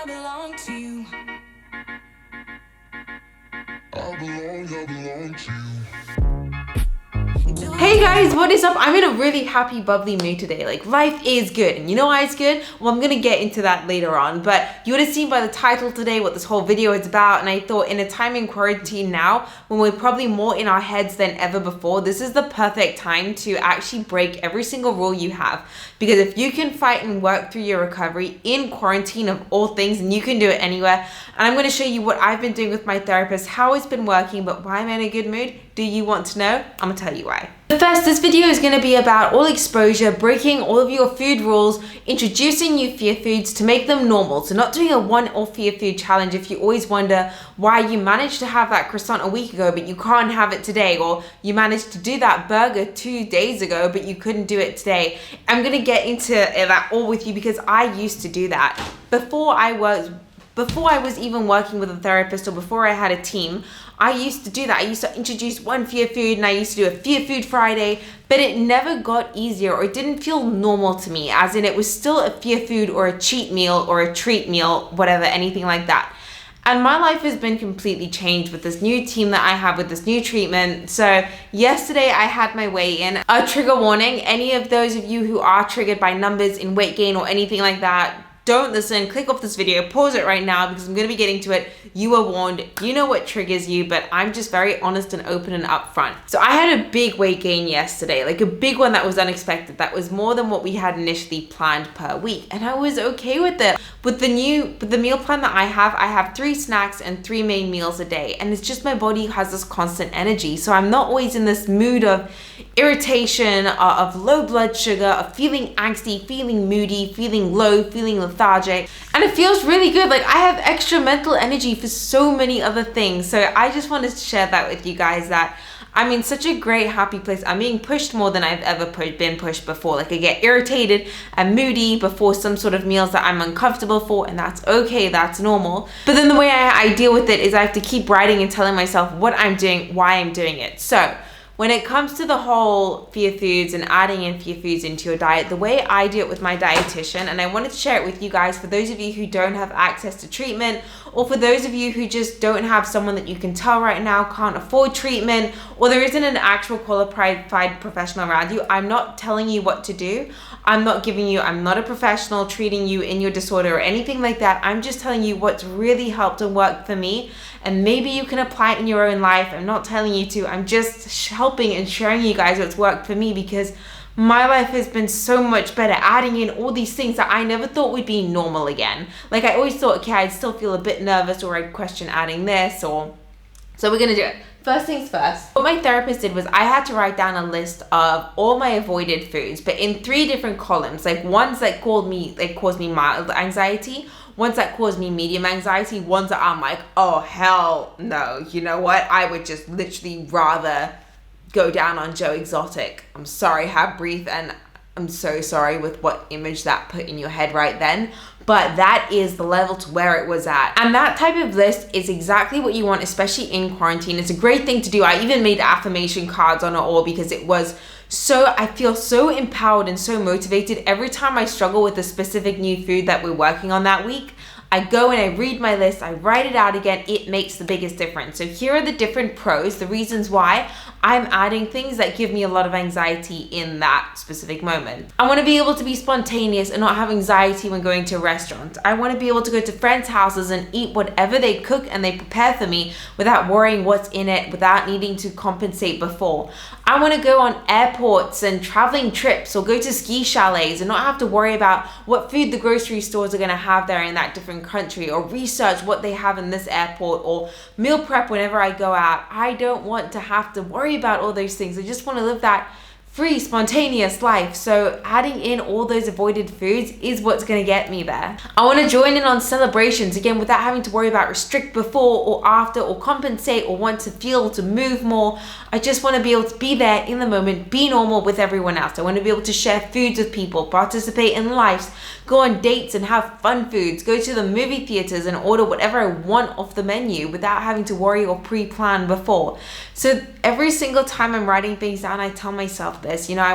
I belong to you. I belong to you. Hey guys, what is up? I'm in a really happy, bubbly mood today. Like, life is good. And you know why it's good? Well, I'm gonna get into that later on. But you would have seen by the title today what this whole video is about. And I thought in a time in quarantine now, when we're probably more in our heads than ever before, this is the perfect time to actually break every single rule you have. Because if you can fight and work through your recovery in quarantine of all things, and you can do it anywhere. And I'm gonna show you what I've been doing with my therapist, how it's been working, but why I'm in a good mood. Do you want to know? I'm gonna tell you why. But first, this video is going to be about all exposure, breaking all of your food rules, introducing new fear foods to make them normal. So not doing a one-off fear food challenge if you always wonder why you managed to have that croissant a week ago but you can't have it today, or you managed to do that burger 2 days ago but you couldn't do it today. I'm going to get into that all with you because I used to do that. Before I was even working with a therapist or before I had a team, I used to do that. I used to introduce one fear food and I used to do a fear food Friday, but it never got easier or it didn't feel normal to me, as in it was still a fear food or a cheat meal or a treat meal, whatever, anything like that. And my life has been completely changed with this new team that I have, with this new treatment. So yesterday I had my weigh-in. A trigger warning, any of those of you who are triggered by numbers in weight gain or anything like that, don't listen, click off this video, pause it right now because I'm going to be getting to it. You were warned, you know what triggers you, but I'm just very honest and open and upfront. So I had a big weight gain yesterday, like a big one that was unexpected. That was more than what we had initially planned per week. And I was okay with it. With the meal plan that I have 3 snacks and 3 main meals a day. And it's just my body has this constant energy. So I'm not always in this mood of irritation, of low blood sugar, of feeling angsty, feeling moody, feeling low, feeling lethargic. And it feels really good. Like I have extra mental energy for so many other things. So I just wanted to share that with you guys, that I'm in such a great, happy place. I'm being pushed more than I've ever been pushed before. Like I get irritated and moody before some sort of meals that I'm uncomfortable for, and that's okay, that's normal. But then the way I deal with it is I have to keep writing and telling myself what I'm doing, why I'm doing it. So when it comes to the whole fear foods and adding in fear foods into your diet, the way I do it with my dietitian, and I wanted to share it with you guys for those of you who don't have access to treatment, or for those of you who just don't have someone that you can tell right now can't afford treatment, or there isn't an actual qualified professional around you. I'm not telling you what to do. I'm not a professional treating you in your disorder or anything like that. I'm just telling you what's really helped and worked for me. And maybe you can apply it in your own life. I'm not telling you to. I'm just helping and sharing you guys what's worked for me, because my life has been so much better adding in all these things that I never thought would be normal again. Like I always thought, okay, I'd still feel a bit nervous, or I'd question adding this, or... So we're gonna do it. First things first, what my therapist did was I had to write down a list of all my avoided foods, but in 3 different columns. Like ones that caused me mild anxiety, ones that caused me medium anxiety, ones that I'm like, oh hell no, you know what? I would just literally rather go down on Joe Exotic. I'm sorry, have brief, and I'm so sorry with what image that put in your head right then. But that is the level to where it was at. And that type of list is exactly what you want, especially in quarantine. It's a great thing to do. I even made affirmation cards on it all because it was so, I feel so empowered and so motivated. Every time I struggle with a specific new food that we're working on that week, I go and I read my list, I write it out again. It makes the biggest difference. So here are the different pros, the reasons why I'm adding things that give me a lot of anxiety in that specific moment. I want to be able to be spontaneous and not have anxiety when going to restaurants. I want to be able to go to friends' houses and eat whatever they cook and they prepare for me without worrying what's in it, without needing to compensate before. I want to go on airports and traveling trips, or go to ski chalets and not have to worry about what food the grocery stores are going to have there in that different country, or research what they have in this airport, or meal prep whenever I go out. I don't want to have to worry about all those things. I just want to live that free, spontaneous life. So adding in all those avoided foods is what's going to get me there. I want to join in on celebrations, again, without having to worry about restrict before or after, or compensate, or want to feel to move more. I just want to be able to be there in the moment, be normal with everyone else. I want to be able to share foods with people, participate in lives, go on dates and have fun foods, go to the movie theaters and order whatever I want off the menu without having to worry or pre-plan before. So every single time I'm writing things down, I tell myself, after this. You know, I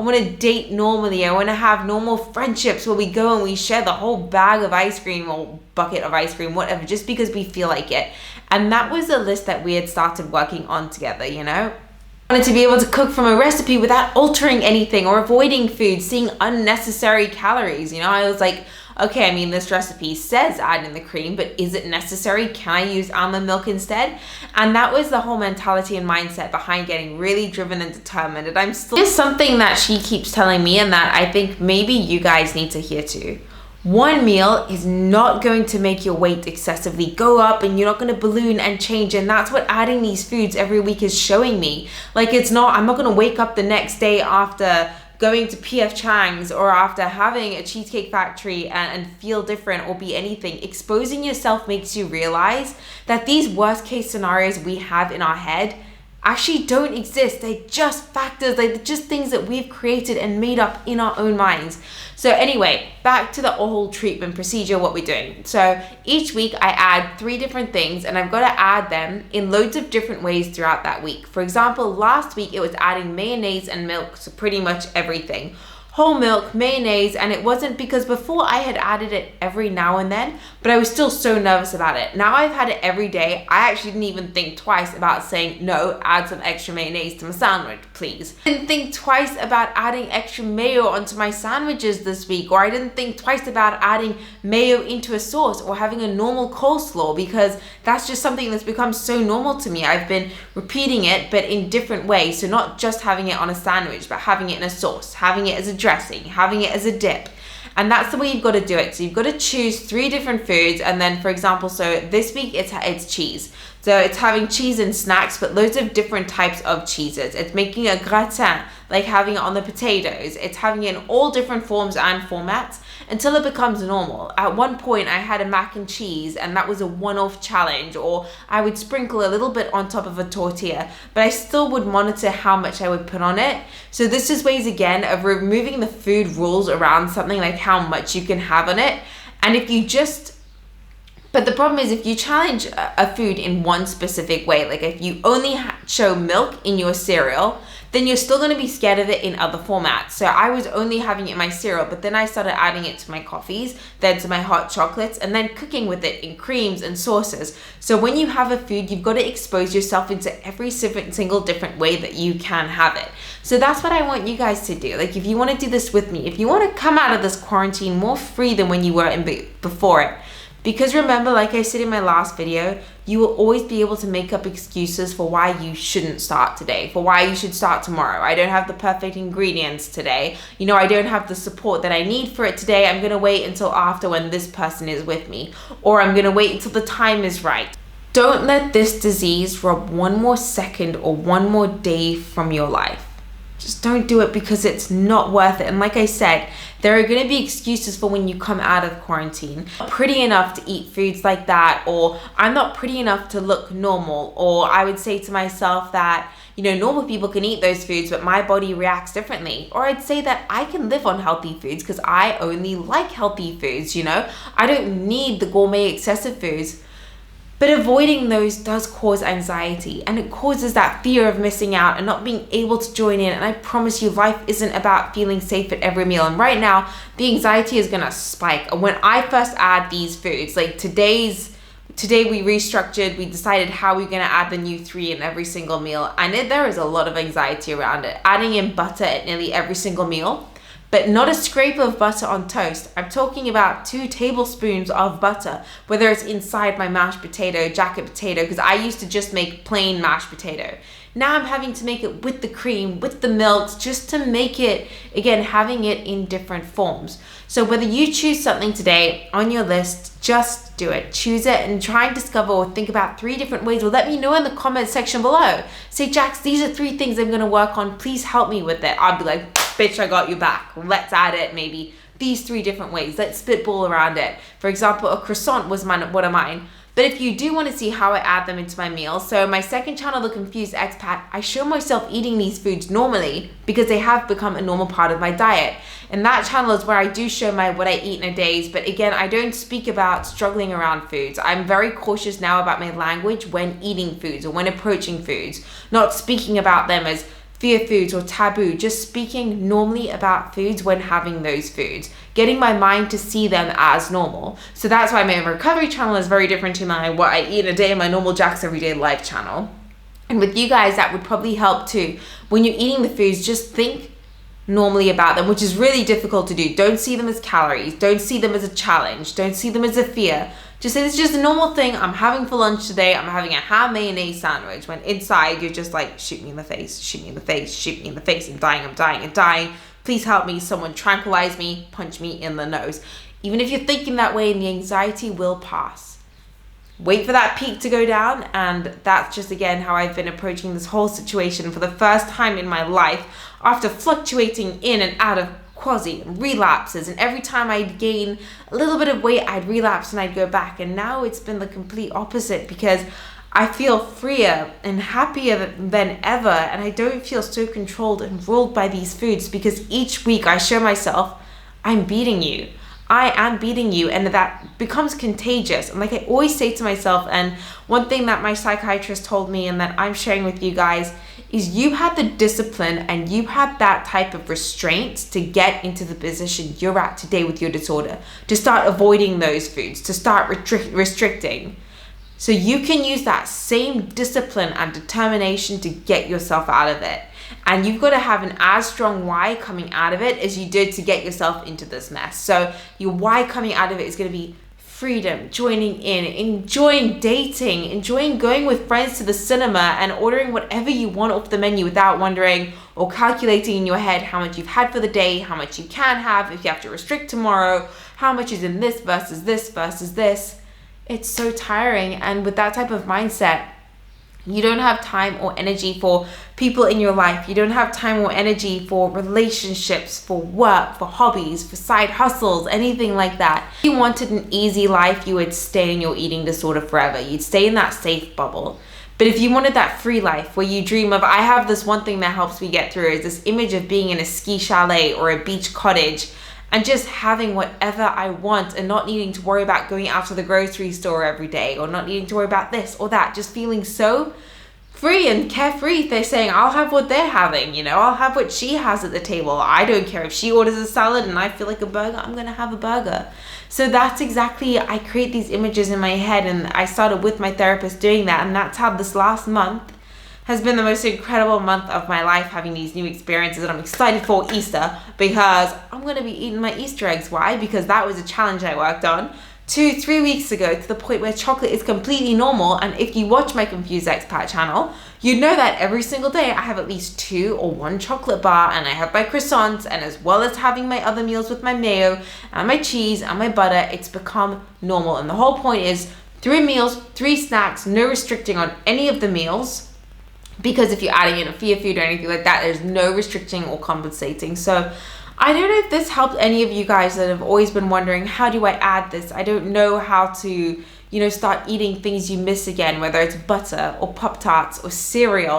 want to date normally. I want to have normal friendships where we go and we share the whole bag of ice cream or bucket of ice cream, whatever, just because we feel like it. And that was a list that we had started working on together, you know? I wanted to be able to cook from a recipe without altering anything or avoiding food, seeing unnecessary calories. You know, I was like, okay, I mean, this recipe says add in the cream, but is it necessary? Can I use almond milk instead? And that was the whole mentality and mindset behind getting really driven and determined. And I'm still, it's something that she keeps telling me and that I think maybe you guys need to hear too. One meal is not going to make your weight excessively go up, and you're not going to balloon and change. And that's what adding these foods every week is showing me. Like, it's not, I'm not going to wake up the next day after going to PF Chang's or after having a Cheesecake Factory and feel different or be anything. Exposing yourself makes you realize that these worst case scenarios we have in our head actually don't exist. They're just factors, they're just things that we've created and made up in our own minds. So anyway, back to the whole treatment procedure, what we're doing. So each week I add 3 different things, and I've got to add them in loads of different ways throughout that week. For example, last week it was adding mayonnaise and milk to pretty much everything. Whole milk, mayonnaise, and it wasn't because before I had added it every now and then, but I was still so nervous about it. Now I've had it every day. I actually didn't even think twice about saying, no, add some extra mayonnaise to my sandwich, please. I didn't think twice about adding extra mayo onto my sandwiches this week, or I didn't think twice about adding mayo into a sauce or having a normal coleslaw, because that's just something that's become so normal to me. I've been repeating it, but in different ways. So not just having it on a sandwich, but having it in a sauce, having it as a dressing, having it as a dip. And that's the way you've got to do it. So you've got to choose 3 different foods, and then, for example, so this week it's cheese. So it's having cheese in snacks, but loads of different types of cheeses. It's making a gratin, like having it on the potatoes. It's having it in all different forms and formats until it becomes normal. At one point I had a mac and cheese, and that was a one-off challenge, or I would sprinkle a little bit on top of a tortilla, but I still would monitor how much I would put on it. So this is ways again of removing the food rules around something, like how much you can have on it. And if you just, but the problem is, if you challenge a food in one specific way, like if you only show milk in your cereal, then you're still going to be scared of it in other formats. So I was only having it in my cereal, but then I started adding it to my coffees, then to my hot chocolates, and then cooking with it in creams and sauces. So when you have a food, you've got to expose yourself into every single different way that you can have it. So that's what I want you guys to do. Like, if you want to do this with me, if you want to come out of this quarantine more free than when you were before it, because remember, like I said in my last video, you will always be able to make up excuses for why you shouldn't start today, for why you should start tomorrow. I don't have the perfect ingredients today. You know, I don't have the support that I need for it today. I'm going to wait until after when this person is with me, or I'm going to wait until the time is right. Don't let this disease rob one more second or one more day from your life. Just don't do it, because it's not worth it. And like I said, there are going to be excuses for when you come out of quarantine. I'm not pretty enough to eat foods like that, or I'm not pretty enough to look normal, or I would say to myself that, you know, normal people can eat those foods, but my body reacts differently. Or I'd say that I can live on healthy foods because I only like healthy foods, you know? I don't need the gourmet excessive foods. But avoiding those does cause anxiety, and it causes that fear of missing out and not being able to join in. And I promise you, life isn't about feeling safe at every meal. And right now, the anxiety is gonna spike. And when I first add these foods, like today we restructured, we decided how we're gonna add the new 3 in every single meal. And there is a lot of anxiety around it. Adding in butter at nearly every single meal, but not a scrape of butter on toast. I'm talking about 2 tablespoons of butter, whether it's inside my mashed potato, jacket potato, because I used to just make plain mashed potato. Now I'm having to make it with the cream, with the milk, just to make it, again, having it in different forms. So whether you choose something today on your list, just do it. Choose it and try and discover or think about 3 different ways, or let me know in the comment section below. Say, Jax, these are 3 things I'm gonna work on. Please help me with it. I'll be like, bitch, I got you back. Let's add it maybe these 3 different ways. Let's spitball around it. For example, a croissant was one of mine. But if you do want to see how I add them into my meals, so my second channel, The Confused Expat, I show myself eating these foods normally because they have become a normal part of my diet. And that channel is where I do show what I eat in a day. But again, I don't speak about struggling around foods. I'm very cautious now about my language when eating foods or when approaching foods, not speaking about them as fear foods or taboo, just speaking normally about foods when having those foods, getting my mind to see them as normal. So that's why my recovery channel is very different to my what I eat in a day, my normal Jack's Everyday Life channel. And with you guys, that would probably help too. When you're eating the foods, just think normally about them, which is really difficult to do. Don't see them as calories. Don't see them as a challenge. Don't see them as a fear. Just say, it's just a normal thing I'm having for lunch today. I'm having a ham mayonnaise sandwich. When inside, you're just like, shoot me in the face, shoot me in the face, shoot me in the face. I'm dying, I'm dying, I'm dying. Please help me. Someone tranquilize me, punch me in the nose. Even if you're thinking that way, the anxiety will pass. Wait for that peak to go down. And that's just, again, how I've been approaching this whole situation for the first time in my life, after fluctuating in and out of quasi and relapses, and every time I'd gain a little bit of weight, I'd relapse and I'd go back. And now it's been the complete opposite, because I feel freer and happier than ever, and I don't feel so controlled and ruled by these foods, because each week I show myself, I'm beating you. I am beating you, and that becomes contagious. And like I always say to myself, and one thing that my psychiatrist told me and that I'm sharing with you guys, is you had the discipline and you had that type of restraint to get into the position you're at today with your disorder, to start avoiding those foods, to start restricting. So you can use that same discipline and determination to get yourself out of it. And you've got to have an as strong why coming out of it as you did to get yourself into this mess. So your why coming out of it is going to be freedom, joining in, enjoying dating, enjoying going with friends to the cinema and ordering whatever you want off the menu without wondering or calculating in your head how much you've had for the day, how much you can have, if you have to restrict tomorrow, how much is in this versus this versus this. It's so tiring. And with that type of mindset, you don't have time or energy for people in your life. You don't have time or energy for relationships, for work, for hobbies, for side hustles, anything like that. If you wanted an easy life, you would stay in your eating disorder forever. You'd stay in that safe bubble. But if you wanted that free life where you dream of, I have this one thing that helps me get through, is this image of being in a ski chalet or a beach cottage and just having whatever I want and not needing to worry about going out to the grocery store every day, or not needing to worry about this or that, just feeling so free and carefree. They're saying, I'll have what they're having, I'll have what she has at the table. I don't care if she orders a salad and I feel like a burger, I'm gonna have a burger. So that's exactly, I create these images in my head, and I started with my therapist doing that, and that's how this last month has been the most incredible month of my life, having these new experiences. And I'm excited for Easter, because I'm going to be eating my Easter eggs. Why? Because that was a challenge I worked on 2-3 weeks ago, to the point where chocolate is completely normal. And if you watch my Confused Expat channel, you know that every single day I have at least 2 or 1 chocolate bar, and I have my croissants, and as well as having my other meals with my mayo and my cheese and my butter, it's become normal. And the whole point is 3 meals, 3 snacks, no restricting on any of the meals. Because if you're adding in a fear food or anything like that, there's no restricting or compensating. So I don't know if this helped any of you guys that have always been wondering, how do I add this? I don't know how to, start eating things you miss again, whether it's butter or Pop-Tarts or cereal.